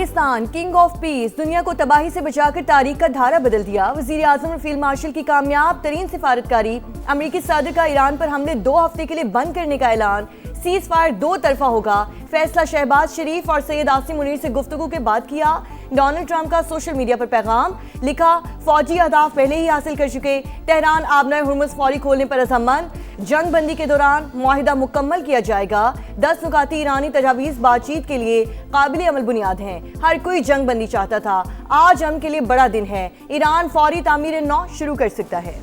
Pakistan king of peace دنیا کو تباہی سے بچا کر تاریخ کا دھارا بدل دیا۔ وزیر اعظم اور فیلڈ مارشل کی کامیاب ترین سفارتکاری، امریکی صدر کا ایران پر حملے 2 ہفتے کے لیے بند کرنے کا اعلان، سیز فائر 2 طرفہ ہوگا، فیصلہ شہباز شریف اور سید عاصم منیر سے گفتگو کے بعد کیا۔ ڈونلڈ ٹرمپ کا سوشل میڈیا پر پیغام، لکھا فوجی اہداف پہلے ہی حاصل کر چکے، تہران آبنائے ہرمز فوری کھولنے پر عزمند، جنگ بندی کے دوران معاہدہ مکمل کیا جائے گا، 10 نکاتی ایرانی تجاویز بات چیت کے لیے قابل عمل بنیاد ہیں، ہر کوئی جنگ بندی چاہتا تھا، آج ہم کے لیے بڑا دن ہے، ایران فوری تعمیر نو شروع کر سکتا ہے۔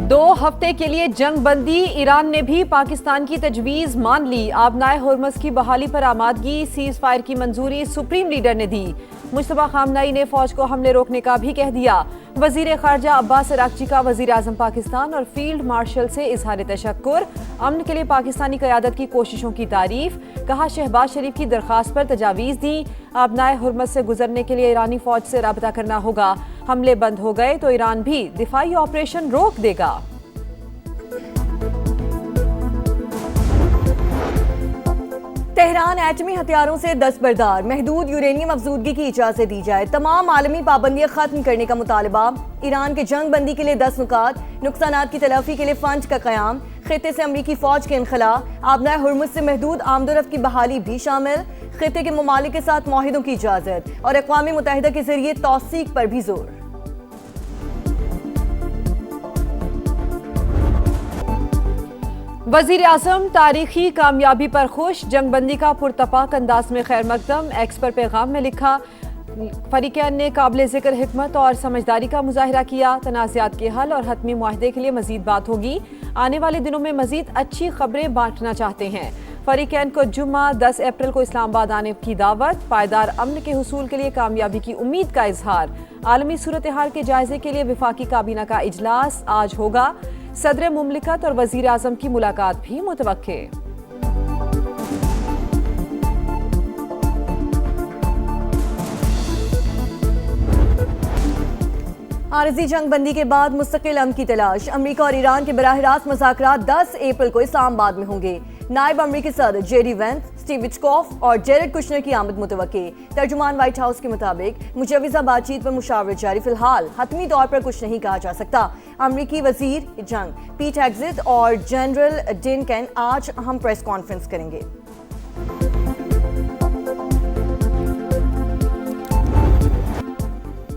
دو ہفتے کے لیے جنگ بندی، ایران نے بھی پاکستان کی تجویز مان لی، آبنائے ہرمز کی بحالی پر آمادگی، سیز فائر کی منظوری سپریم لیڈر نے دی، مجتبیٰ خامنہئی نے فوج کو حملے روکنے کا بھی کہہ دیا، وزیر خارجہ عباس عراقچی کا وزیر اعظم پاکستان اور فیلڈ مارشل سے اظہار تشکر، امن کے لیے پاکستانی قیادت کی کوششوں کی تعریف، کہا شہباز شریف کی درخواست پر تجاویز دی، آبنائے ہرمز سے گزرنے کے لیے ایرانی فوج سے رابطہ کرنا ہوگا، حملے بند ہو گئے تو ایران بھی دفاعی آپریشن روک دے گا۔ تہران ایٹمی ہتھیاروں سے دستبردار، محدود یورینیم افزودگی کی اجازت دی جائے، تمام عالمی پابندیاں ختم کرنے کا مطالبہ، ایران کے جنگ بندی کے لیے 10 نکات، نقصانات کی تلافی کے لیے فنڈ کا قیام، خطے سے امریکی فوج کے انخلاء، آبنائے ہرمز سے محدود آمد و رفت کی بحالی بھی شامل، خطے کے ممالک کے ساتھ معاہدوں کی اجازت اور اقوام متحدہ کے ذریعے توثیق پر بھی زور۔ وزیر اعظم تاریخی کامیابی پر خوش، جنگ بندی کا پرتپاک انداز میں خیر مقدم، ایکس پر پیغام میں لکھا فریقین نے قابل ذکر حکمت اور سمجھداری کا مظاہرہ کیا، تنازعات کے حل اور حتمی معاہدے کے لیے مزید بات ہوگی، آنے والے دنوں میں مزید اچھی خبریں بانٹنا چاہتے ہیں، فریقین کو جمعہ 10 اپریل کو اسلام آباد آنے کی دعوت، پائیدار امن کے حصول کے لیے کامیابی کی امید کا اظہار، عالمی صورتحال کے جائزے کے لیے وفاقی کابینہ کا اجلاس آج ہوگا، صدر مملکت اور وزیر اعظم کی ملاقات بھی متوقع۔ عارضی جنگ بندی کے بعد مستقل امن کی تلاش، امریکہ اور ایران کے براہ راست مذاکرات 10 اپریل کو اسلام آباد میں ہوں گے، نائب امریکی صدر J D Vance, Steve Witkoff اور جیرڈ کشنر کی آمد متوقع، ترجمان وائٹ ہاؤس کے مطابق مجوزہ بات چیت پر مشاورت جاری، فی الحال حتمی طور پر کچھ نہیں کہا جا سکتا، امریکی وزیر جنگ پیٹ ہیگزیت اور جنرل ڈنکن آج اہم پریس کانفرنس کریں گے۔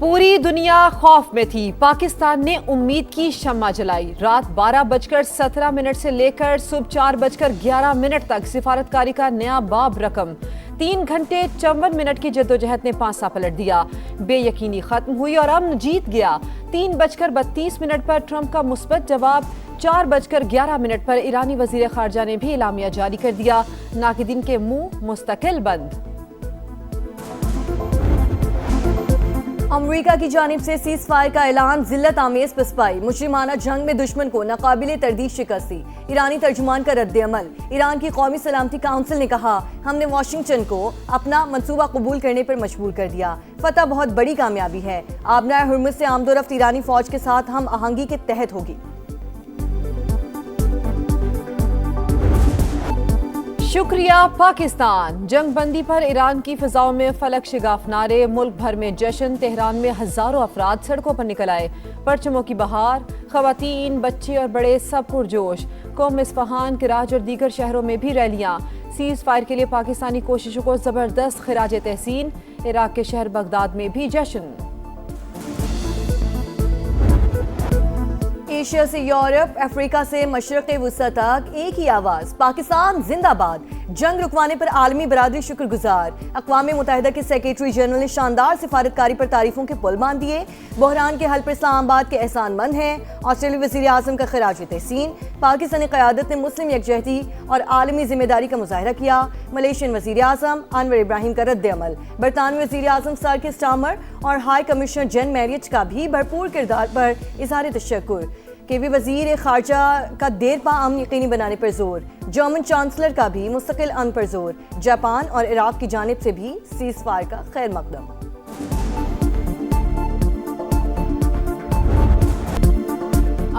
پوری دنیا خوف میں تھی، پاکستان نے امید کی شمع جلائی، رات 12:17 سے لے کر صبح 4:11 تک سفارتکاری کا نیا باب رقم، 3 گھنٹے 54 منٹ کی جدوجہد نے پانسا پلٹ دیا، بے یقینی ختم ہوئی اور امن جیت گیا، 3:32 پر ٹرمپ کا مثبت جواب، 4:11 پر ایرانی وزیر خارجہ نے بھی اعلامیہ جاری کر دیا، ناقدین کے منہ مستقل بند۔ امریکہ کی جانب سے سیز فائر کا اعلان، ذلت آمیز پسپائی، مجرمانہ جنگ میں دشمن کو ناقابل تردید شکستی، ایرانی ترجمان کا رد عمل، ایران کی قومی سلامتی کونسل نے کہا ہم نے واشنگٹن کو اپنا منصوبہ قبول کرنے پر مجبور کر دیا، فتح بہت بڑی کامیابی ہے، آبنائے ہرمز سے آمد و رفت ایرانی فوج کے ساتھ ہم آہنگی کے تحت ہوگی۔ شکریہ پاکستان، جنگ بندی پر ایران کی فضاؤں میں فلک شگاف نعرے، ملک بھر میں جشن، تہران میں ہزاروں افراد سڑکوں پر نکل آئے، پرچموں کی بہار، خواتین، بچے اور بڑے سب پرجوش، قم اصفہان، کراچ اور دیگر شہروں میں بھی ریلیاں، سیز فائر کے لیے پاکستانی کوششوں کو زبردست خراج تحسین، عراق کے شہر بغداد میں بھی جشن۔ ایشیا سے یورپ، افریقہ سے مشرق وسطی تک ایک ہی آواز، پاکستان زندہ باد، جنگ رکوانے پر عالمی برادری شکر گزار، اقوام متحدہ کے سیکریٹری جنرل نے شاندار سفارتکاری پر تعریفوں کے پل باندھ دیے، بحران کے حل پر اسلام آباد کے احسان مند ہیں، آسٹریلوی وزیر اعظم کا خراج تحسین، پاکستانی قیادت نے مسلم یکجہتی اور عالمی ذمہ داری کا مظاہرہ کیا، ملیشین وزیر اعظم انور ابراہیم کا رد عمل، برطانوی وزیر اعظم سر کیئر سٹارمر اور ہائی کمشنر جین میریٹ کا بھی بھرپور کردار پر اظہار تشکر، کہ بھی وزیر خارجہ کا دیر پا امن یقینی بنانے پر زور، جرمن چانسلر کا بھی مستقل امن پر زور، جاپان اور عراق کی جانب سے بھی سیز فائر کا خیر مقدم۔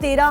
13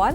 1,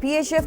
PHF